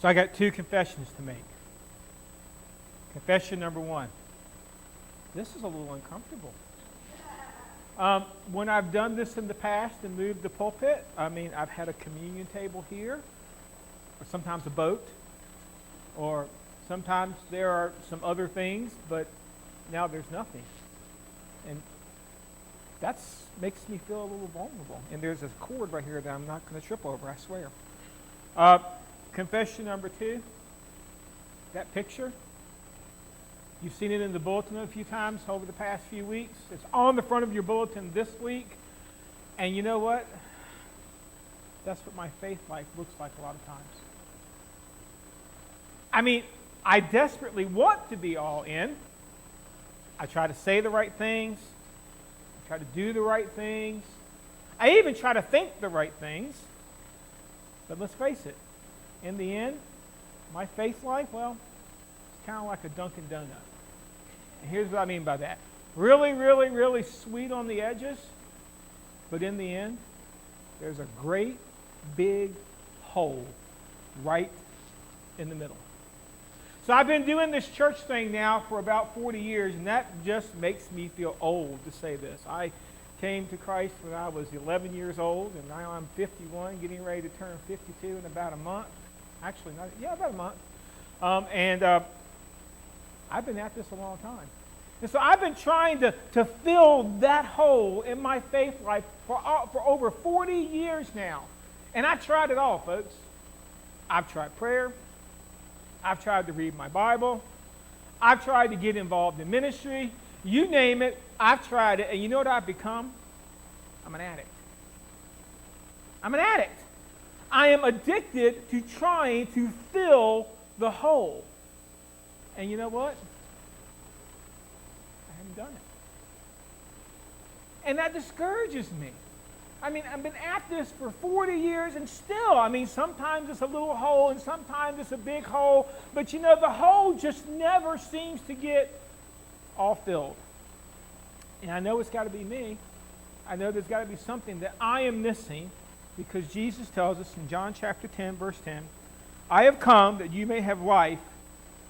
So I got two confessions to make. Confession number one. This is a little uncomfortable. When I've done this in the past and moved the pulpit, I've had a communion table here, or sometimes a boat, or sometimes there are some other things, but now there's nothing. And that makes me feel a little vulnerable. And there's a cord right here that I'm not going to trip over, I swear. Confession number two, that picture. You've seen it in the bulletin a few times over the past few weeks. It's on the front of your bulletin this week. And you know what? That's what my faith life looks like a lot of times. I desperately want to be all in. I try to say the right things. I try to do the right things. I even try to think the right things. But let's face it, in the end, my faith life, well, it's kind of like a Dunkin' Donut. And here's what I mean by that. Really, really, really sweet on the edges, but in the end, there's a great big hole right in the middle. So I've been doing this church thing now for about 40 years, and that just makes me feel old to say this. I came to Christ when I was 11 years old, and now I'm 51, getting ready to turn 52 in about a month. Actually, about a month. I've been at this a long time. And so I've been trying to fill that hole in my faith life for over 40 years now. And I tried it all, folks. I've tried prayer. I've tried to read my Bible. I've tried to get involved in ministry. You name it, I've tried it. And you know what I've become? I'm an addict. I'm an addict. I am addicted to trying to fill the hole. And you know what? I haven't done it. And that discourages me. I've been at this for 40 years and still, sometimes it's a little hole and sometimes it's a big hole. But the hole just never seems to get all filled. And I know it's got to be me. I know there's got to be something that I am missing, because Jesus tells us in John chapter 10, verse 10, I have come that you may have life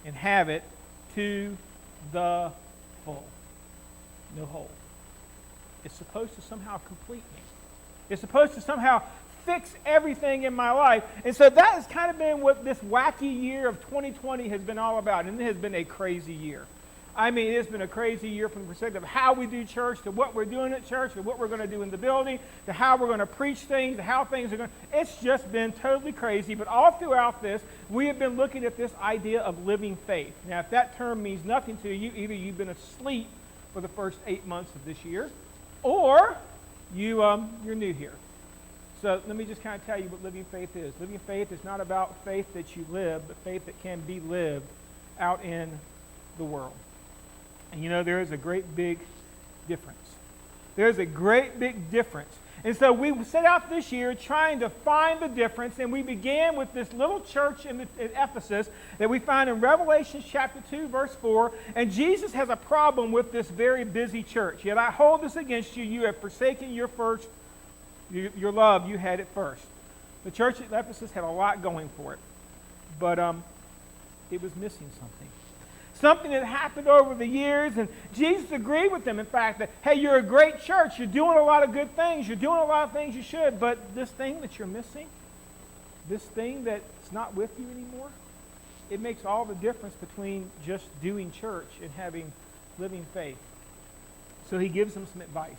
and have it to the full. No hole. It's supposed to somehow complete me. It's supposed to somehow fix everything in my life. And so that has kind of been what this wacky year of 2020 has been all about. And it has been a crazy year. It's been a crazy year from the perspective of how we do church, to what we're doing at church, to what we're going to do in the building, to how we're going to preach things, to how things are going to... It's just been totally crazy. But all throughout this, we have been looking at this idea of living faith. Now, if that term means nothing to you, either you've been asleep for the first 8 months of this year, or you're new here. So let me just kind of tell you what living faith is. Living faith is not about faith that you live, but faith that can be lived out in the world. And there is a great big difference. There's a great big difference. And so we set out this year trying to find the difference, and we began with this little church in Ephesus that we find in Revelation chapter 2, verse 4. And Jesus has a problem with this very busy church. Yet I hold this against you. You have forsaken your love you had at first. The church at Ephesus had a lot going for it, but it was missing something. Something that happened over the years, and Jesus agreed with them, in fact, that, hey, you're a great church, you're doing a lot of good things, you're doing a lot of things you should, but this thing that you're missing, this thing that's not with you anymore, it makes all the difference between just doing church and having living faith. So he gives them some advice.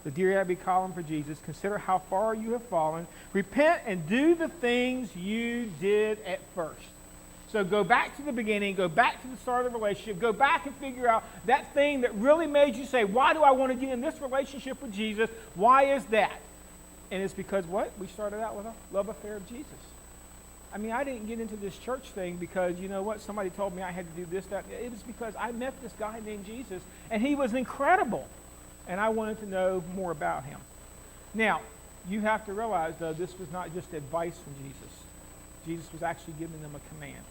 The Dear Abby column for Jesus: consider how far you have fallen, repent and do the things you did at first. So go back to the beginning, go back to the start of the relationship, go back and figure out that thing that really made you say, why do I want to get in this relationship with Jesus? Why is that? And it's because what? We started out with a love affair of Jesus. I didn't get into this church thing because, somebody told me I had to do this, that. It was because I met this guy named Jesus, and he was incredible. And I wanted to know more about him. Now, you have to realize, though, this was not just advice from Jesus. Jesus was actually giving them a command.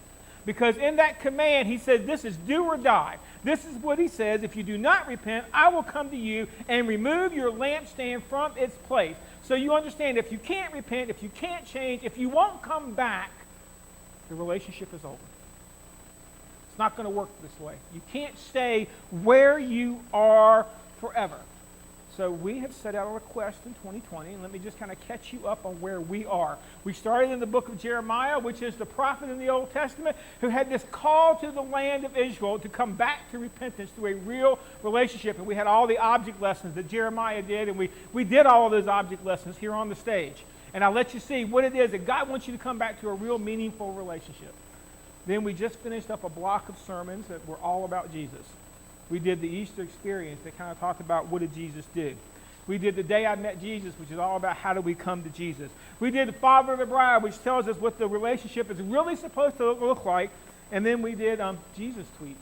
Because in that command, he said, this is do or die. This is what he says: if you do not repent, I will come to you and remove your lampstand from its place. So you understand, if you can't repent, if you can't change, if you won't come back, the relationship is over. It's not going to work this way. You can't stay where you are forever. So we have set out a request in 2020, and let me just kind of catch you up on where we are. We started in the book of Jeremiah, which is the prophet in the Old Testament who had this call to the land of Israel to come back to repentance through a real relationship. And we had all the object lessons that Jeremiah did, and we did all of those object lessons here on the stage. And I'll let you see what it is that God wants you to come back to a real meaningful relationship. Then we just finished up a block of sermons that were all about Jesus. We did the Easter experience that kind of talked about what did Jesus do. We did the Day I Met Jesus, which is all about how do we come to Jesus. We did the Father of the Bride, which tells us what the relationship is really supposed to look like. And then we did Jesus tweets,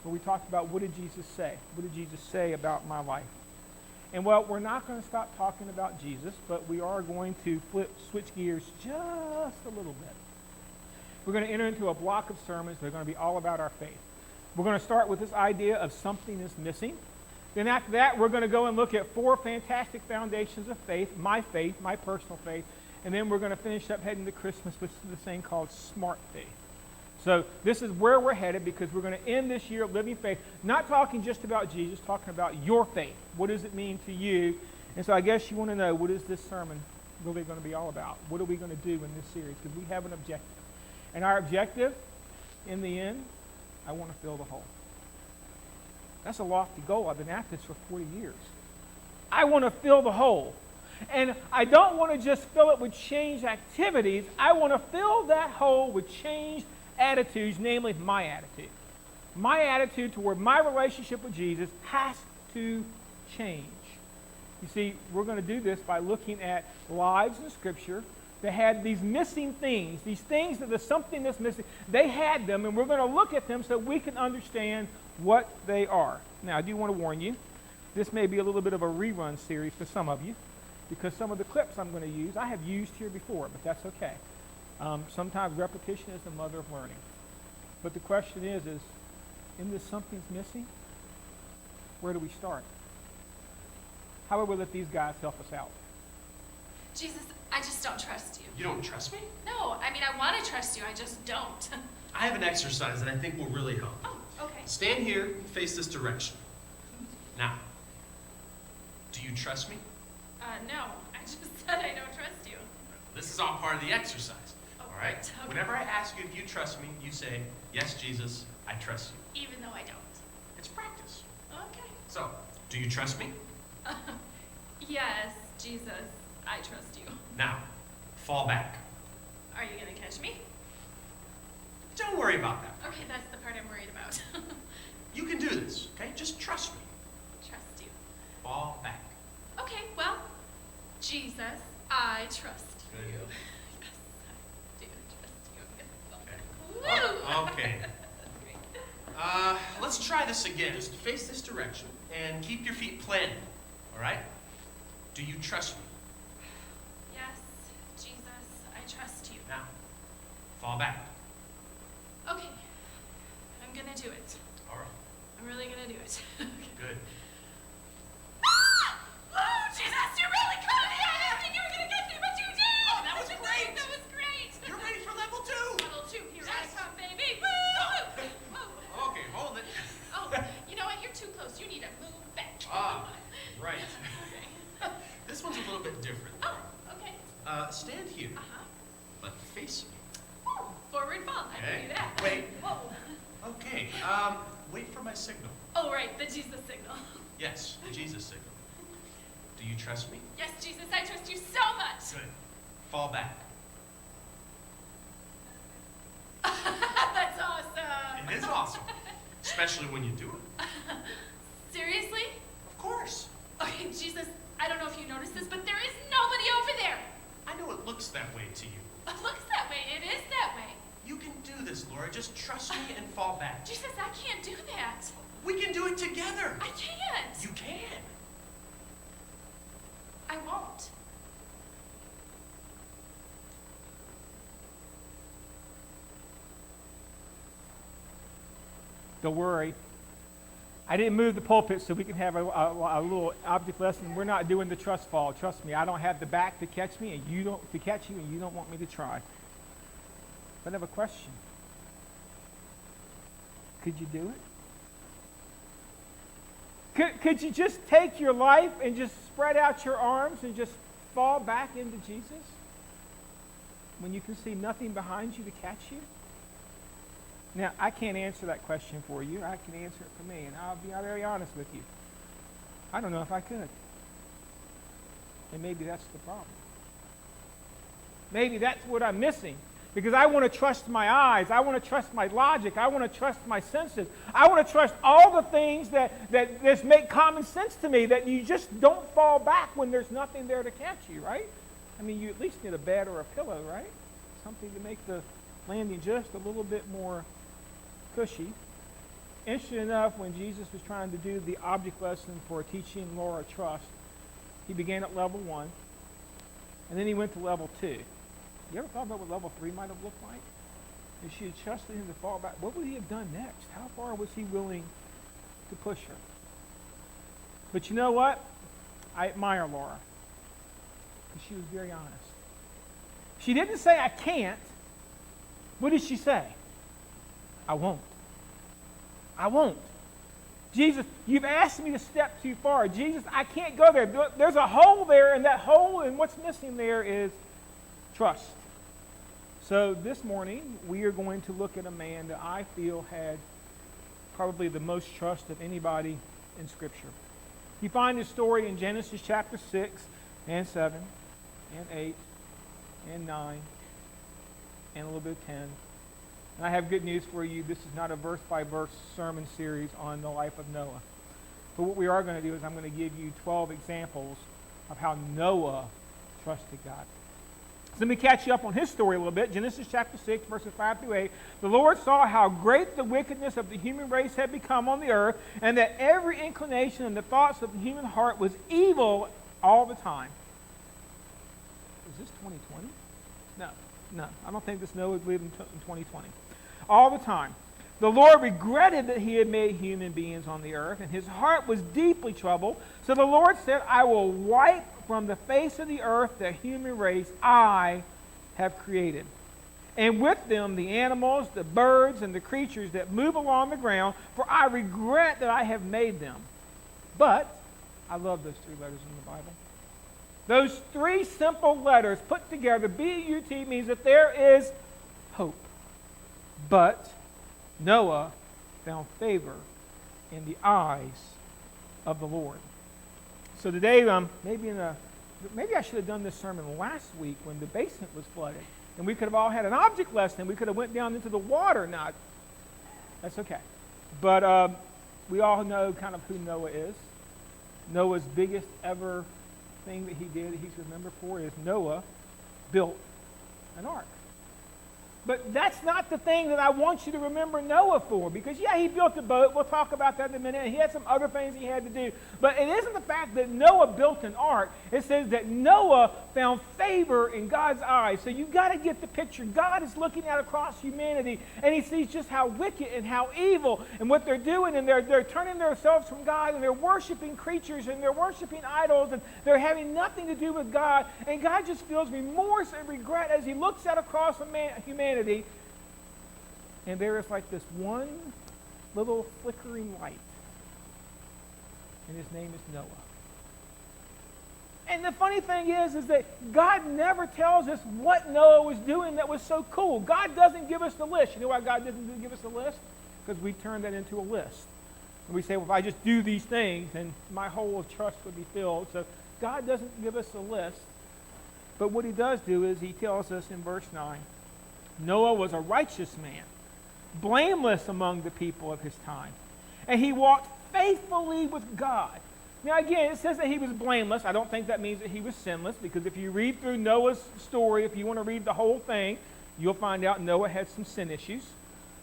where we talked about what did Jesus say? What did Jesus say about my life? And well, we're not going to stop talking about Jesus, but we are going to switch gears just a little bit. We're going to enter into a block of sermons that are going to be all about our faith. We're going to start with this idea of something is missing. Then after that, we're going to go and look at 4 fantastic foundations of faith, my personal faith. And then we're going to finish up heading to Christmas with this thing called smart faith. So this is where we're headed because we're going to end this year of living faith, not talking just about Jesus, talking about your faith. What does it mean to you? And so I guess you want to know, what is this sermon really going to be all about? What are we going to do in this series? Because we have an objective. And our objective, in the end, I want to fill the hole. That's a lofty goal. I've been at this for 40 years. I want to fill the hole. And I don't want to just fill it with changed activities. I want to fill that hole with changed attitudes, namely my attitude. My attitude toward my relationship with Jesus has to change. You see, we're going to do this by looking at lives in Scripture that had these missing things, these things that there's something that's missing. They had them, and we're going to look at them so we can understand what they are. Now, I do want to warn you, this may be a little bit of a rerun series for some of you, because some of the clips I'm going to use, I have used here before, but that's okay. Sometimes repetition is the mother of learning. But the question is in this something's missing, where do we start? How about we let these guys help us out? Jesus, I just don't trust you. You don't trust me? No, I mean, I want to trust you, I just don't. I have an exercise that I think will really help. Oh, okay. Stand here and face this direction. Now, do you trust me? No, I just said I don't trust you. This is all part of the exercise. Oh, All right? okay. Whenever I ask you if you trust me, you say, yes, Jesus, I trust you. Even though I don't. It's practice. Okay. So, do you trust me? Yes, Jesus, I trust you. Now, fall back. Are you going to catch me? Don't worry about that. Okay, that's the part I'm worried about. You can do this, okay? Just trust me. Trust you. Fall back. Okay, well, Jesus, I trust Good. you. Yes, I do trust you. Okay. Woo! Okay. Great. Let's try this again. Just face this direction and keep your feet planted. All right? Do you trust me? Yes, Jesus, I trust you. Now, fall back. Okay, I'm gonna do it. All right. I'm really gonna do it. Good. Oh, Jesus, you're really good! I didn't think you were gonna get me, but you did! Oh, that was great! That was great! You're ready for level 2. Level 2, here I Yes. come, baby! Woo! Woo! Okay, hold it. Oh, you know what? You're too close. You need to move back. Ah, right. Okay. This one's a little bit different. Oh, okay. Stand here, Uh-huh. but face me. Oh, forward fall. I can Okay. do that. Wait. Whoa. Okay. Wait for my signal. Oh, right, the Jesus signal. Yes, the Jesus signal. Do you trust me? Yes, Jesus, I trust you so much. Good. Fall back. That's awesome. It is awesome, especially when you do it. Seriously? Of course. Okay, Jesus, I don't know if you noticed this, but there is nobody over there. I know it looks that way to you. It looks that way. It is that way. You can do this, Laura. Just trust me and fall back. Jesus, I can't do that. We can do it together. I can't. You can. I won't. Don't worry. I didn't move the pulpit so we can have a little object lesson. We're not doing the trust fall. Trust me, I don't have the back to catch me, and you don't to catch you, and you don't want me to try. But I have a question. Could you do it? Could you just take your life and just spread out your arms and just fall back into Jesus when you can see nothing behind you to catch you? Now, I can't answer that question for you. I can answer it for me, and I'll be very honest with you. I don't know if I could. And maybe that's the problem. Maybe that's what I'm missing. Because I want to trust my eyes. I want to trust my logic. I want to trust my senses. I want to trust all the things that just make common sense to me, that you just don't fall back when there's nothing there to catch you, right? I mean, you at least need a bed or a pillow, right? Something to make the landing just a little bit more cushy. Interesting enough, when Jesus was trying to do the object lesson for teaching Laura trust, he began at level 1, and then he went to level 2. You ever thought about what level 3 might have looked like? If she had trusted him to fall back, what would he have done next? How far was he willing to push her? But you know what? I admire Laura, because she was very honest. She didn't say, I can't. What did she say? I won't. I won't. Jesus, you've asked me to step too far. Jesus, I can't go there. There's a hole there, and that hole, and what's missing there is trust. So this morning, we are going to look at a man that I feel had probably the most trust of anybody in Scripture. You find this story in Genesis chapter 6 and 7 and 8 and 9 and a little bit of 10. And I have good news for you. This is not a verse-by-verse sermon series on the life of Noah. But what we are going to do is I'm going to give you 12 examples of how Noah trusted God. So let me catch you up on his story a little bit. Genesis chapter 6, verses 5 through 8. The Lord saw how great the wickedness of the human race had become on the earth, and that every inclination and the thoughts of the human heart was evil all the time. Is this 2020? No. I don't think this Noah would live in 2020. All the time. The Lord regretted that he had made human beings on the earth, and his heart was deeply troubled. So the Lord said, I will wipe from the face of the earth the human race I have created, and with them the animals, the birds, and the creatures that move along the ground, for I regret that I have made them. But, I love those 3 letters in the Bible. Those 3 simple letters put together, B-U-T, means that there is hope. But Noah found favor in the eyes of the Lord. So today, maybe I should have done this sermon last week when the basement was flooded, and we could have all had an object lesson. We could have went down into the water. Now, that's okay. But we all know kind of who Noah is. Noah's biggest ever thing that he did, that he's remembered for, is Noah built an ark. But that's not the thing that I want you to remember Noah for. Because, yeah, he built a boat. We'll talk about that in a minute. And he had some other things he had to do. But it isn't the fact that Noah built an ark. It says that Noah found favor in God's eyes. So you've got to get the picture. God is looking out across humanity, and he sees just how wicked and how evil and what they're doing. And they're turning themselves from God, and they're worshiping creatures, and they're worshiping idols, and they're having nothing to do with God. And God just feels remorse and regret as he looks out across humanity. And there is like this one little flickering light, and his name is Noah. And the funny thing is that God never tells us what Noah was doing that was so cool. God doesn't give us the list. You know why God doesn't give us the list? Because we turn that into a list. And we say, well, if I just do these things, then my hole of trust would be filled. So God doesn't give us a list. But what he does do is he tells us in verse 9, Noah was a righteous man, blameless among the people of his time, and he walked faithfully with God. Now again, it says that he was blameless. I don't think that means that he was sinless, because if you read through Noah's story, if you want to read the whole thing, you'll find out Noah had some sin issues.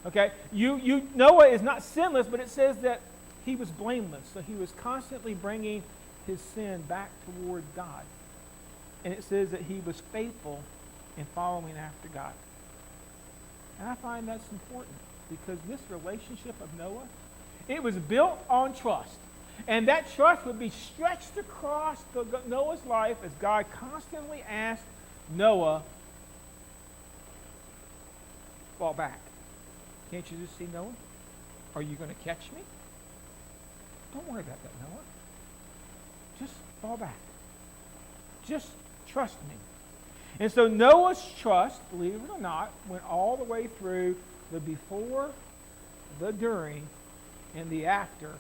Okay? Noah is not sinless, but it says that he was blameless. So he was constantly bringing his sin back toward God. And it says that he was faithful in following after God. And I find that's important, because this relationship of Noah, it was built on trust. And that trust would be stretched across Noah's life as God constantly asked Noah, fall back. Can't you just see Noah? Are you going to catch me? Don't worry about that, Noah. Just fall back. Just trust me. And so Noah's trust, believe it or not, went all the way through the before, the during, and the after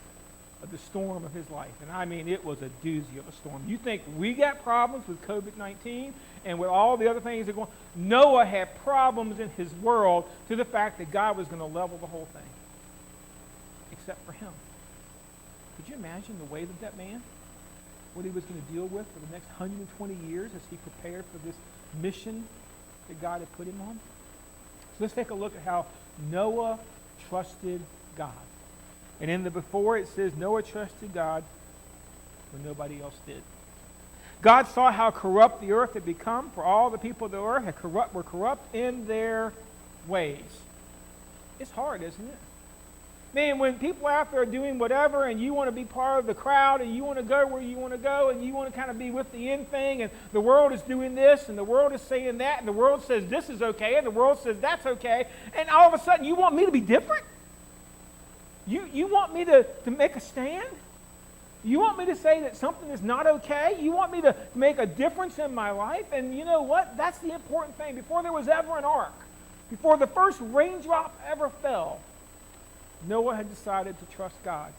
of the storm of his life. And I mean, it was a doozy of a storm. You think we got problems with COVID-19 and with all the other things that go on? Noah had problems in his world to the fact that God was going to level the whole thing. Except for him. Could you imagine the weight of that man? What he was going to deal with for the next 120 years as he prepared for this mission that God had put him on? So let's take a look at how Noah trusted God. And in the before it says Noah trusted God when nobody else did. God saw how corrupt the earth had become, for all the people of the earth were corrupt in their ways. It's hard, isn't it? Man, when people out there are doing whatever and you want to be part of the crowd and you want to go where you want to go and you want to kind of be with the in thing, and the world is doing this and the world is saying that and the world says this is okay and the world says that's okay, and all of a sudden you want me to be different? You want me to make a stand? You want me to say that something is not okay? You want me to make a difference in my life? And you know what? That's the important thing. Before there was ever an ark, before the first raindrop ever fell, Noah had decided to trust God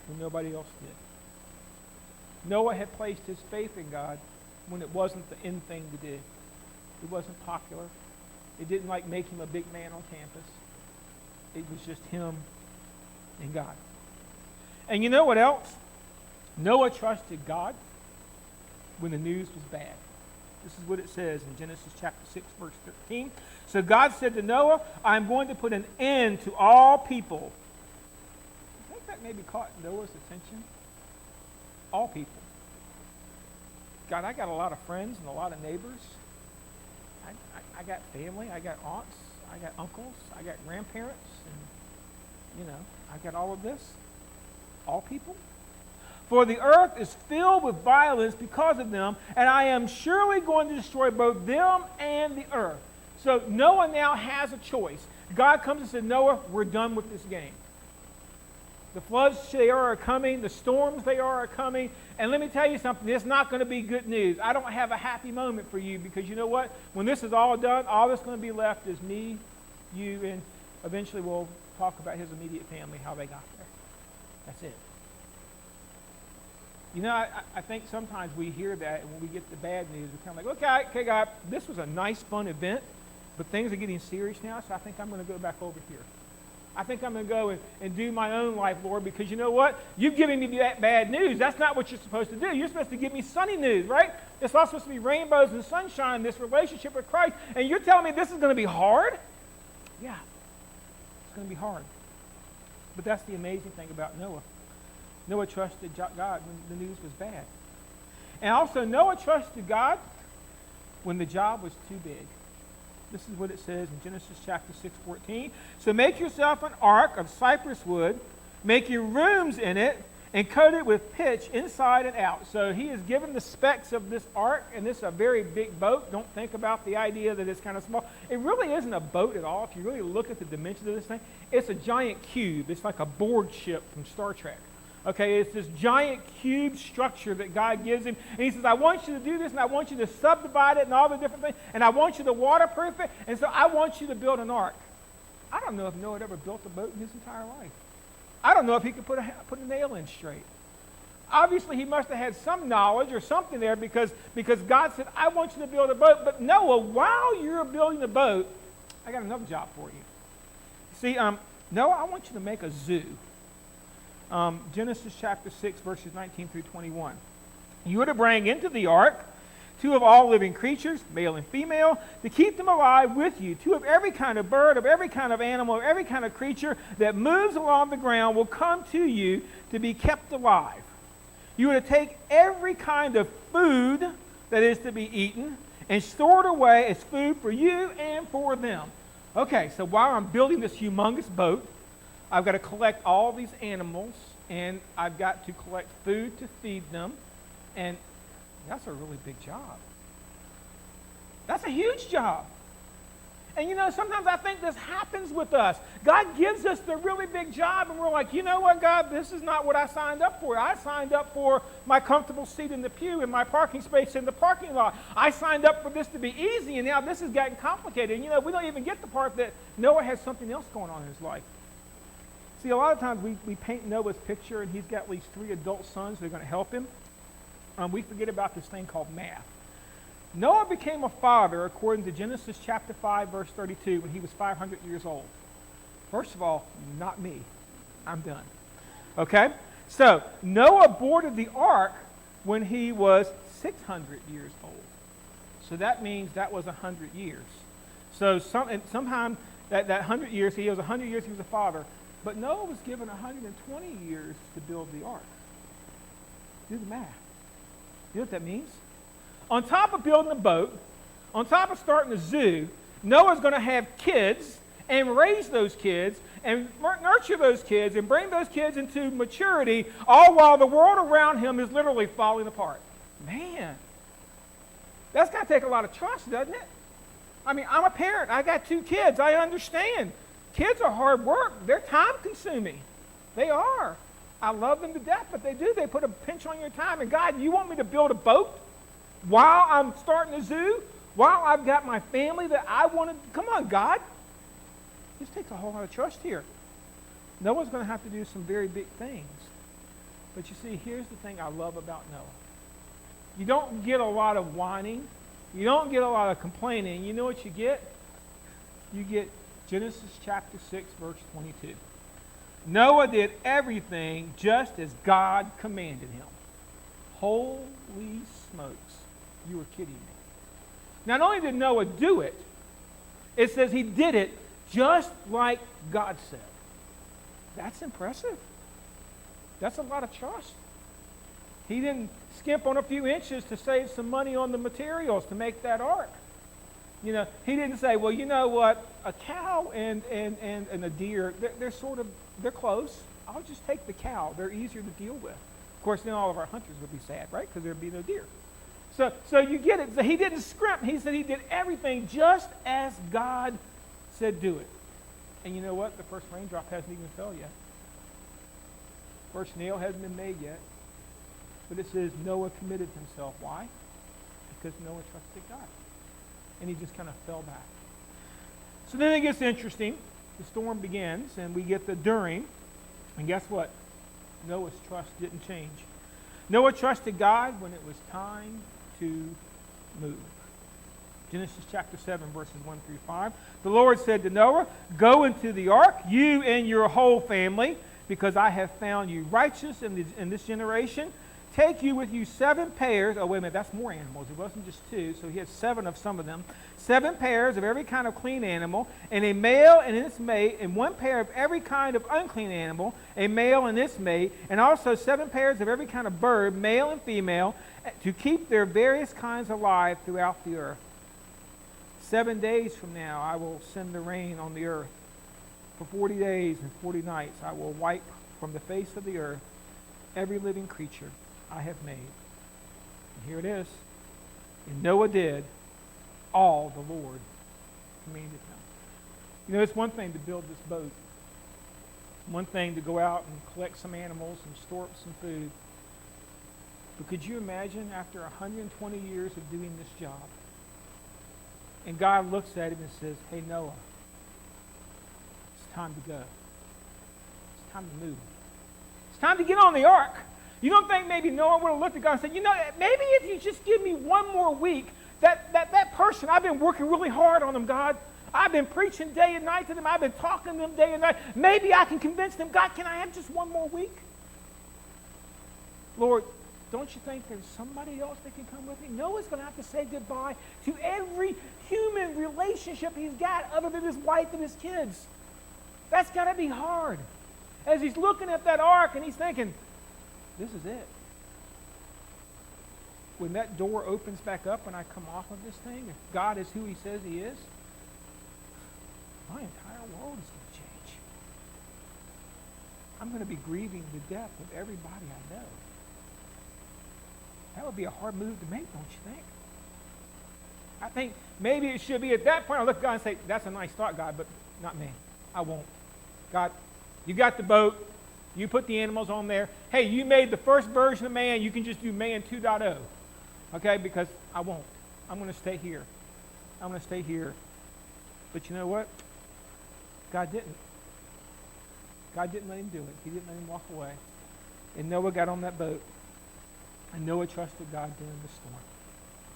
when nobody else did. Noah had placed his faith in God when it wasn't the in thing to do. It wasn't popular. It didn't like make him a big man on campus. It was just him and God. And you know what else? Noah trusted God when the news was bad. This is what it says in Genesis chapter 6, verse 13. So God said to Noah, I am going to put an end to all people. I think that maybe caught Noah's attention. All people. God, I got a lot of friends and a lot of neighbors. I got family. I got aunts. I got uncles. I got grandparents. And, I got all of this. All people. For the earth is filled with violence because of them, and I am surely going to destroy both them and the earth. So Noah now has a choice. God comes and says, Noah, we're done with this game. The floods they are coming. The storms they are coming. And let me tell you something. It's not going to be good news. I don't have a happy moment for you because you know what? When this is all done, all that's going to be left is me, you, and eventually we'll talk about his immediate family, how they got there. That's it. I think sometimes we hear that, and when we get the bad news, we're kind of like, okay, God, this was a nice, fun event, but things are getting serious now, so I think I'm going to go back over here. I think I'm going to go and do my own life, Lord, because you know what? You've given me that bad news. That's not what you're supposed to do. You're supposed to give me sunny news, right? It's all supposed to be rainbows and sunshine, this relationship with Christ, and you're telling me this is going to be hard? Yeah, it's going to be hard. But that's the amazing thing about Noah. Noah trusted God when the news was bad. And also, Noah trusted God when the job was too big. This is what it says in Genesis chapter 6:14. So make yourself an ark of cypress wood, make your rooms in it, and coat it with pitch inside and out. So he is given the specs of this ark, and this is a very big boat. Don't think about the idea that it's kind of small. It really isn't a boat at all. If you really look at the dimensions of this thing, it's a giant cube. It's like a board ship from Star Trek. Okay, it's this giant cube structure that God gives him. And he says, I want you to do this, and I want you to subdivide it and all the different things, and I want you to waterproof it, and so I want you to build an ark. I don't know if Noah had ever built a boat in his entire life. I don't know if he could put a nail in straight. Obviously, he must have had some knowledge or something there because God said, I want you to build a boat. But Noah, while you're building the boat, I got another job for you. See, Noah, I want you to make a zoo. Genesis chapter 6, verses 19 through 21. You are to bring into the ark 2 of all living creatures, male and female, to keep them alive with you. 2 of every kind of bird, of every kind of animal, of every kind of creature that moves along the ground will come to you to be kept alive. You are to take every kind of food that is to be eaten and store it away as food for you and for them. Okay, so while I'm building this humongous boat, I've got to collect all these animals, and I've got to collect food to feed them, and that's a really big job. That's a huge job. And sometimes I think this happens with us. God gives us the really big job, and we're like, you know what, God, this is not what I signed up for. I signed up for my comfortable seat in the pew and my parking space in the parking lot. I signed up for this to be easy, and now this has gotten complicated. And we don't even get the part that Noah has something else going on in his life. See, a lot of times we paint Noah's picture, and he's got at least 3 adult sons that are going to help him. We forget about this thing called math. Noah became a father, according to Genesis chapter 5, verse 32, when he was 500 years old. First of all, not me. I'm done. Okay? So, Noah boarded the ark when he was 600 years old. So that means that was 100 years. So sometime that 100 years, he was 100 years he was a father. But Noah was given 120 years to build the ark. Do the math. You know what that means? On top of building a boat, on top of starting a zoo, Noah's going to have kids and raise those kids and nurture those kids and bring those kids into maturity, all while the world around him is literally falling apart. Man, that's got to take a lot of trust, doesn't it? I mean, I'm a parent. I got 2 kids. I understand. Kids are hard work. They're time-consuming. They are. I love them to death, but they do. They put a pinch on your time. And God, you want me to build a boat while I'm starting a zoo? While I've got my family that I want to... Come on, God. This takes a whole lot of trust here. Noah's going to have to do some very big things. But you see, here's the thing I love about Noah. You don't get a lot of whining. You don't get a lot of complaining. You know what you get? You get Genesis chapter 6, verse 22. Noah did everything just as God commanded him. Holy smokes. You were kidding me. Not only did Noah do it, it says he did it just like God said. That's impressive. That's a lot of trust. He didn't skimp on a few inches to save some money on the materials to make that ark. He didn't say, well, you know what, a cow and a deer, they're close. I'll just take the cow. They're easier to deal with. Of course, then all of our hunters would be sad, right? Because there'd be no deer. So you get it. So he didn't scrimp. He said he did everything just as God said do it. And you know what? The first raindrop hasn't even fell yet. First nail hasn't been made yet. But it says Noah committed himself. Why? Because Noah trusted God. And he just kind of fell back. So then it gets interesting. The storm begins, and we get the during. And guess what? Noah's trust didn't change. Noah trusted God when it was time to move. Genesis chapter 7, verses 1 through 5. The Lord said to Noah, "Go into the ark, you and your whole family, because I have found you righteous in this generation. Take you with you 7 pairs." Oh, wait a minute, that's more animals. It wasn't just 2, so he had 7 of some of them. 7 pairs of every kind of clean animal, and a male and its mate, and 1 pair of every kind of unclean animal, a male and its mate, and also 7 pairs of every kind of bird, male and female, to keep their various kinds alive throughout the earth. 7 days from now I will send the rain on the earth. For 40 days and 40 nights I will wipe from the face of the earth every living creature I have made. And here it is. And Noah did all the Lord commanded him. It's one thing to build this boat. One thing to go out and collect some animals and store up some food. But could you imagine after 120 years of doing this job, and God looks at him and says, "Hey, Noah, it's time to go. It's time to move. It's time to get on the ark." You don't think maybe Noah would have looked at God and said, maybe if you just give me 1 more week, that person, I've been working really hard on them, God. I've been preaching day and night to them. I've been talking to them day and night. Maybe I can convince them, God, can I have just 1 more week? Lord, don't you think there's somebody else that can come with me? Noah's going to have to say goodbye to every human relationship he's got other than his wife and his kids. That's got to be hard. As he's looking at that ark and he's thinking, this is it. When that door opens back up and I come off of this thing, if God is who he says he is, my entire world is going to change. I'm going to be grieving the death of everybody I know. That would be a hard move to make, don't you think? I think maybe it should be at that point I look at God and say, that's a nice thought, God, but not me. I won't. God, you got the boat. You put the animals on there. Hey, you made the first version of man. You can just do man 2.0. Okay, because I won't. I'm going to stay here. I'm going to stay here. But you know what? God didn't. God didn't let him do it. He didn't let him walk away. And Noah got on that boat. And Noah trusted God during the storm.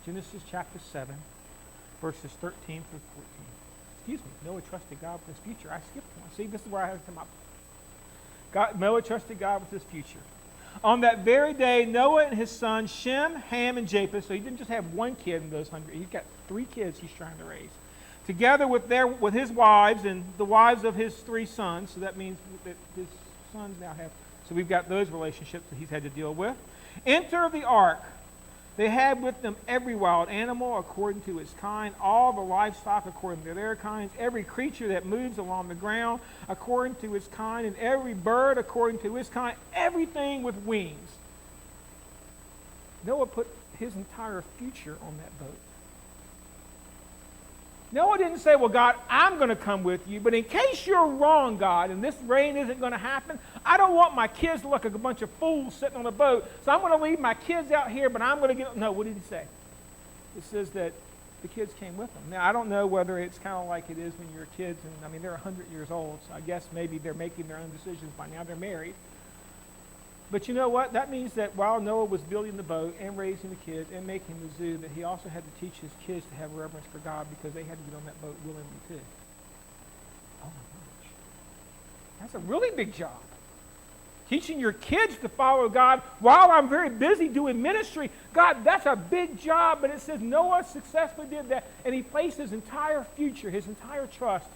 Genesis chapter 7, verses 13 through 14. Excuse me. Noah trusted God with his future. I skipped one. See, this is where I have to come up. Noah trusted God with his future. On that very day, Noah and his sons, Shem, Ham, and Japheth, so he didn't just have one kid in those 100, he's got 3 kids he's trying to raise, together with his wives and the wives of his 3 sons, so that means that his sons now have, so we've got those relationships that he's had to deal with. Enter the ark. They had with them every wild animal according to its kind, all the livestock according to their kinds, every creature that moves along the ground according to its kind, and every bird according to its kind, everything with wings. Noah put his entire future on that boat. Noah didn't say, well, God, I'm going to come with you, but in case you're wrong, God, and this rain isn't going to happen, I don't want my kids to look like a bunch of fools sitting on a boat, so I'm going to leave my kids out here, but I'm going to get... No, what did he say? It says that the kids came with them. Now, I don't know whether it's kind of like it is when you're kids, and I mean, they're 100 years old, so I guess maybe they're making their own decisions by now. They're married. But you know what? That means that while Noah was building the boat and raising the kids and making the zoo, that he also had to teach his kids to have reverence for God because they had to get on that boat willingly too. Oh my gosh. That's a really big job. Teaching your kids to follow God while I'm very busy doing ministry. God, that's a big job, but it says Noah successfully did that, and he placed his entire future, his entire trust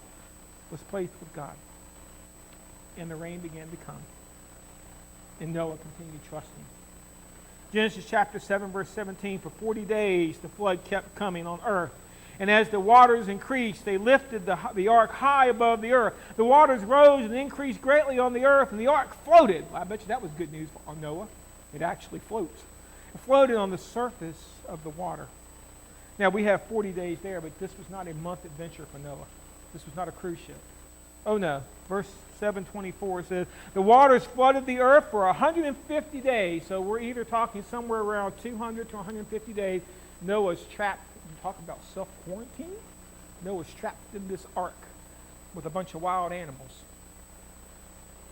was placed with God. And the rain began to come. And Noah continued trusting. Genesis chapter 7, verse 17, for 40 days the flood kept coming on earth. And as the waters increased, they lifted the ark high above the earth. The waters rose and increased greatly on the earth, and the ark floated. Well, I bet you that was good news for Noah. It actually floats. It floated on the surface of the water. Now, we have 40 days there, but this was not a month adventure for Noah. This was not a cruise ship. Oh, no. Verse 7:24 says, the waters flooded the earth for 150 days. So we're either talking somewhere around 200 to 150 days. Noah's trapped. Talk about self-quarantine. Noah's trapped in this ark with a bunch of wild animals.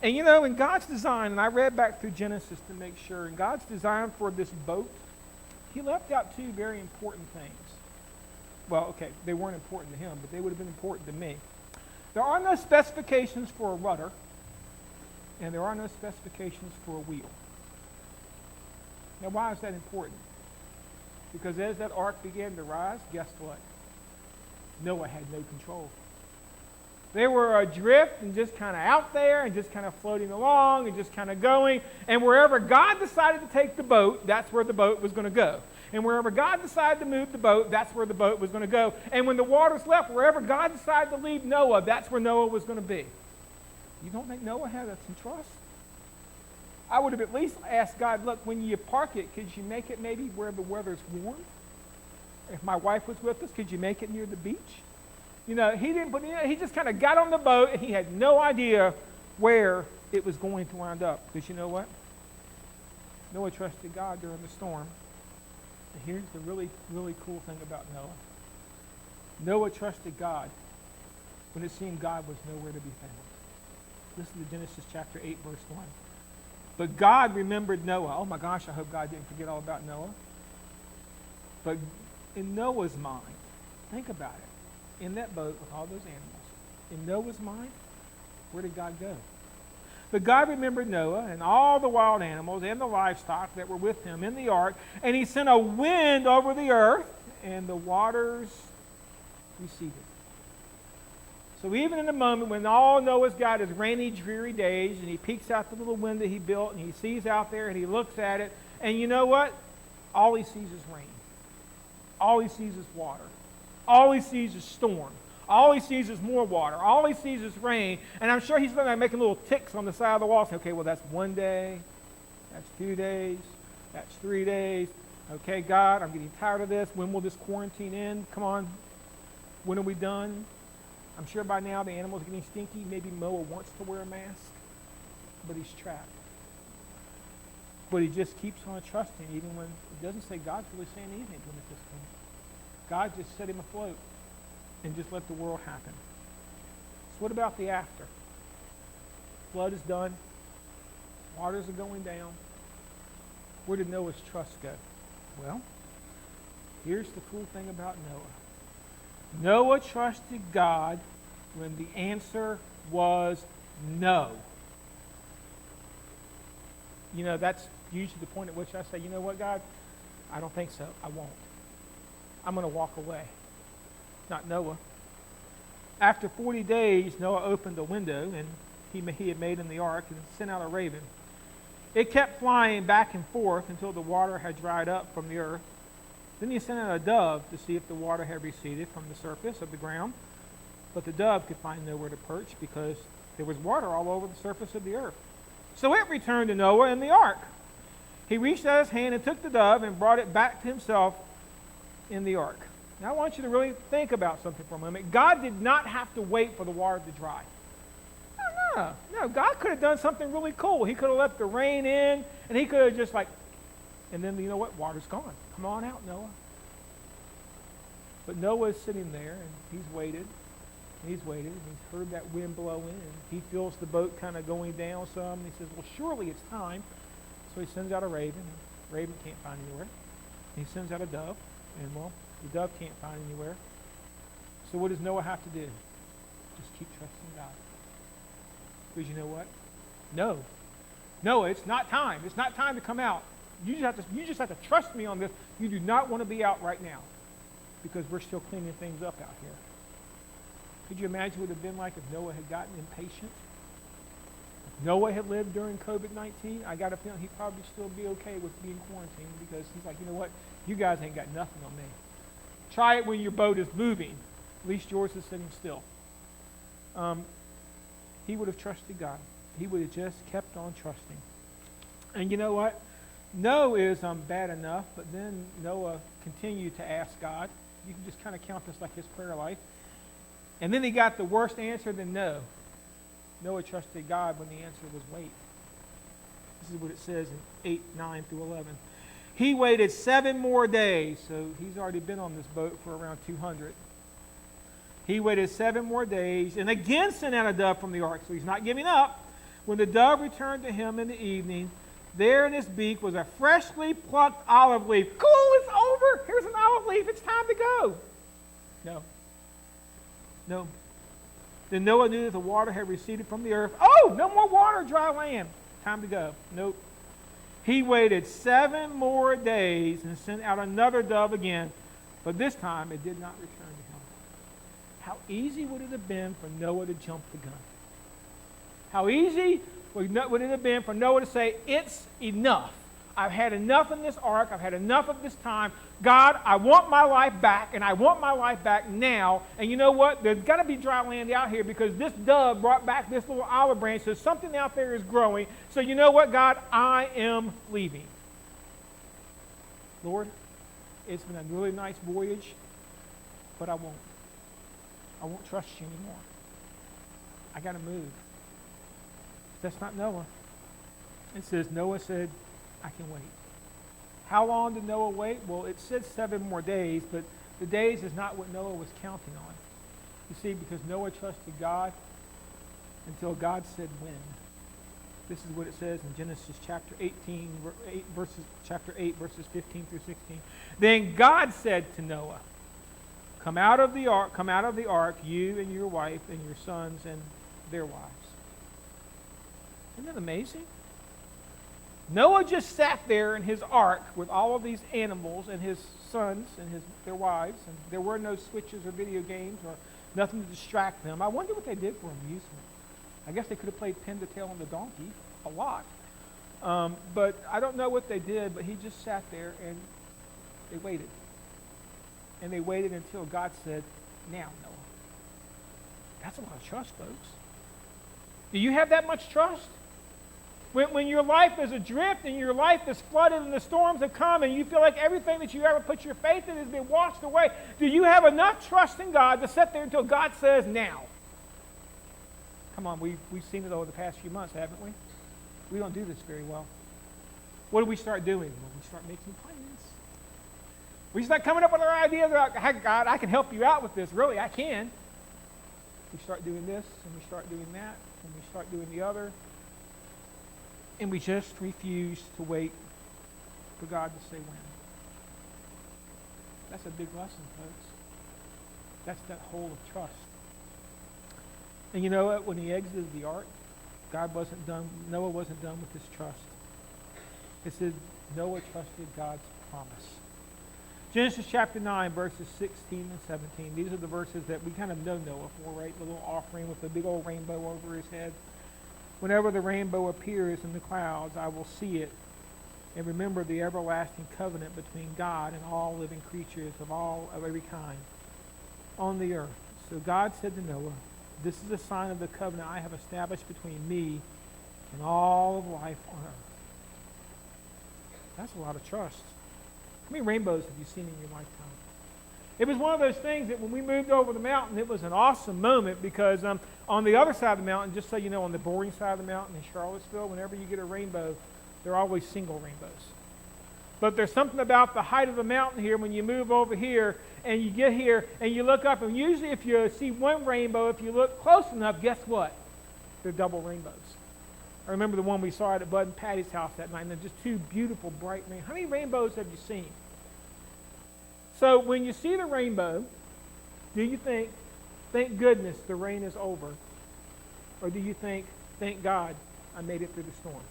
And you know, in God's design, and I read back through Genesis to make sure, in God's design for this boat, he left out 2 very important things. Well, okay, they weren't important to him, but they would have been important to me. There are no specifications for a rudder, and there are no specifications for a wheel. Now, why is that important? Because as that ark began to rise, guess what? Noah had no control. They were adrift and just kind of out there and just kind of floating along and just kind of going. And wherever God decided to take the boat, that's where the boat was going to go. And wherever God decided to move the boat, that's where the boat was going to go. And when the waters left, wherever God decided to leave Noah, that's where Noah was going to be. You don't think Noah had some trust? I would have at least asked God, look, when you park it, could you make it maybe where the weather's warm? If my wife was with us, could you make it near the beach? You know, he just kind of got on the boat, and he had no idea where it was going to wind up. Because you know what? Noah trusted God during the storm. And here's the really, really cool thing about Noah. Noah trusted God when it seemed God was nowhere to be found. Listen to Genesis chapter 8, verse 1. But God remembered Noah. Oh my gosh, I hope God didn't forget all about Noah. But in Noah's mind, think about it. In that boat with all those animals, in Noah's mind, where did God go? But God remembered Noah and all the wild animals and the livestock that were with him in the ark, and he sent a wind over the earth, and the waters receded. So even in the moment when all Noah's got is rainy, dreary days, and he peeks out the little wind that he built, and he sees out there, and he looks at it, and you know what? All he sees is rain. All he sees is water. All he sees is storm. All he sees is more water. All he sees is rain. And I'm sure he's looking at making little ticks on the side of the wall saying, okay, well, that's 1 day. That's 2 days. That's 3 days. Okay, God, I'm getting tired of this. When will this quarantine end? Come on. When are we done? I'm sure by now the animals are getting stinky. Maybe Noah wants to wear a mask, but he's trapped. But he just keeps on trusting, even when it doesn't say God's really saying anything to him at this point. God just set him afloat and just let the world happen. So what about the after? Flood is done. Waters are going down. Where did Noah's trust go? Well, here's the cool thing about Noah. Noah trusted God when the answer was no. You know, that's usually the point at which I say, you know what, God? I don't think so. I won't. I'm going to walk away. Not Noah. After 40 days, Noah opened a window, and he had made in the ark, and sent out a raven. It kept flying back and forth until the water had dried up from the earth. Then he sent out a dove to see if the water had receded from the surface of the ground. But the dove could find nowhere to perch because there was water all over the surface of the earth. So it returned to Noah in the ark. He reached out his hand and took the dove and brought it back to himself in the ark. Now I want you to really think about something for a moment. God did not have to wait for the water to dry. No, God could have done something really cool. He could have let the rain in, and he could have just and then you know what? Water's gone. Come on out, Noah. But Noah's sitting there, and he's waited, and he's heard that wind blow in, and he feels the boat kind of going down some, and he says, well, surely it's time. So he sends out a raven. The raven can't find anywhere. And he sends out a dove, and well, the dove can't find anywhere. So what does Noah have to do? Just keep trusting God. Because you know what? No, it's not time. It's not time to come out. You just have to trust me on this. You do not want to be out right now because we're still cleaning things up out here. Could you imagine what it would have been like if Noah had gotten impatient? If Noah had lived during COVID-19, I got a feeling he'd probably still be okay with being quarantined because he's like, you know what? You guys ain't got nothing on me. Try it when your boat is moving. At least yours is sitting still. He would have trusted God. He would have just kept on trusting. And you know what? No is bad enough, but then Noah continued to ask God. You can just kind of count this like his prayer life. And then he got the worst answer than no. Noah trusted God when the answer was wait. This is what it says in 8, 9 through 11. He waited 7 more days, so he's already been on this boat for around 200. He waited 7 more days and again sent out a dove from the ark, so he's not giving up. When the dove returned to him in the evening, there in his beak was a freshly plucked olive leaf. Cool, it's over. Here's an olive leaf. It's time to go. No. Then Noah knew that the water had receded from the earth. Oh, no more water, dry land. Time to go. Nope. He waited 7 more days and sent out another dove again, but this time it did not return to him. How easy would it have been for Noah to jump the gun? How easy would it have been for Noah to say, it's enough. I've had enough in this ark. I've had enough of this time. God, I want my life back, and I want my life back now. And you know what? There's got to be dry land out here because this dove brought back this little olive branch, so something out there is growing. So you know what, God? I am leaving. Lord, it's been a really nice voyage, but I won't. I won't trust you anymore. I got to move. That's not Noah. It says Noah said, I can wait. How long did Noah wait? Well, it said 7 more days, but the days is not what Noah was counting on. You see, because Noah trusted God until God said when. This is what it says in Genesis chapter 8, verses 15 through 16. Then God said to Noah, come out of the ark, you and your wife and your sons and their wives. Isn't that amazing? Noah just sat there in his ark with all of these animals and his sons and their wives, and there were no switches or video games or nothing to distract them. I wonder what they did for amusement. I guess they could have played pin the tail on the donkey a lot. But I don't know what they did, but he just sat there and they waited. And they waited until God said, now, Noah. That's a lot of trust, folks. Do you have that much trust? When your life is adrift and your life is flooded and the storms have come and you feel like everything that you ever put your faith in has been washed away, do you have enough trust in God to sit there until God says now? Come on, we've seen it over the past few months, haven't we? We don't do this very well. What do we start doing? Well, we start making plans. We start coming up with our ideas about, hey, God, I can help you out with this. Really, I can. We start doing this, and we start doing that, and we start doing the other. And we just refuse to wait for God to say when. That's a big lesson, folks. That's that hole of trust. And you know what? When he exited the ark, Noah wasn't done with his trust. It said Noah trusted God's promise. Genesis chapter 9, verses 16 and 17. These are the verses that we kind of know Noah for, right? The little offering with the big old rainbow over his head. Whenever the rainbow appears in the clouds, I will see it and remember the everlasting covenant between God and all living creatures of every kind on the earth. So God said to Noah, this is a sign of the covenant I have established between me and all of life on earth. That's a lot of trust. How many rainbows have you seen in your lifetime? It was one of those things that when we moved over the mountain, it was an awesome moment because on the other side of the mountain, just so you know, on the boring side of the mountain in Charlottesville, whenever you get a rainbow, they're always single rainbows. But there's something about the height of the mountain here when you move over here and you get here and you look up, and usually if you see one rainbow, if you look close enough, guess what? They're double rainbows. I remember the one we saw at Bud and Patty's house that night, and they're just two beautiful, bright rainbows. How many rainbows have you seen? So when you see the rainbow, do you think, thank goodness the rain is over? Or do you think, thank God I made it through the storm?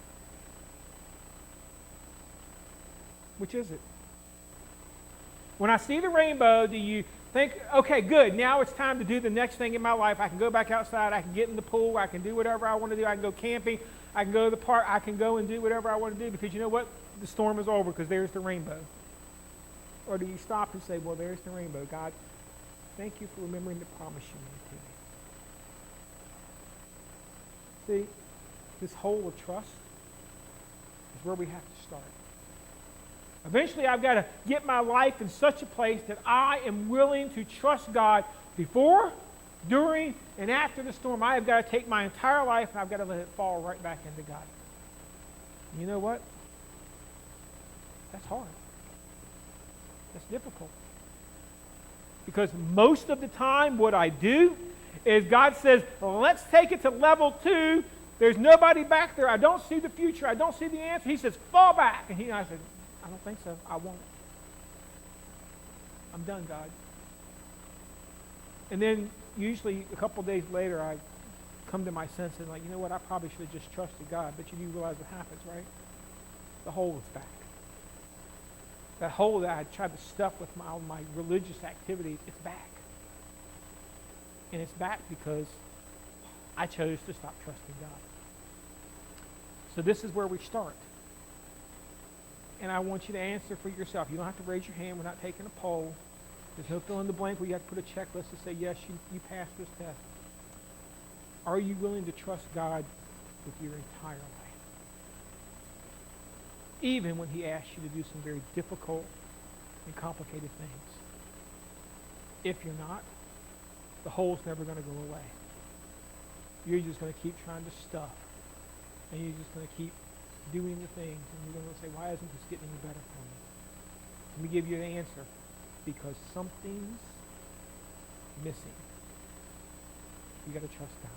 Which is it? When I see the rainbow, do you think, okay, good, now it's time to do the next thing in my life. I can go back outside, I can get in the pool, I can do whatever I want to do, I can go camping, I can go to the park, I can go and do whatever I want to do because you know what? The storm is over because there's the rainbow. Or do you stop and say, well, there's the rainbow. God, thank you for remembering the promise you made to me. See, this hole of trust is where we have to start. Eventually, I've got to get my life in such a place that I am willing to trust God before, during, and after the storm. I have got to take my entire life and I've got to let it fall right back into God. And you know what? That's hard. That's difficult. Because most of the time what I do is God says, well, let's take it to level 2. There's nobody back there. I don't see the future. I don't see the answer. He says, fall back. And I said, I don't think so. I won't. I'm done, God. And then usually a couple days later I come to my senses and like, you know what, I probably should have just trusted God. But you do realize what happens, right? The hole is back. That hole that I had tried to stuff with all my religious activities, it's back. And it's back because I chose to stop trusting God. So this is where we start. And I want you to answer for yourself. You don't have to raise your hand. We're not taking a poll. There's no fill in the blank where you have to put a checklist to say, yes, you passed this test. Are you willing to trust God with your entire life? Even when he asks you to do some very difficult and complicated things. If you're not, the hole's never going to go away. You're just going to keep trying to stuff. And you're just going to keep doing the things. And you're going to say, why isn't this getting any better for me? Let me give you an answer. Because something's missing. You got to trust God.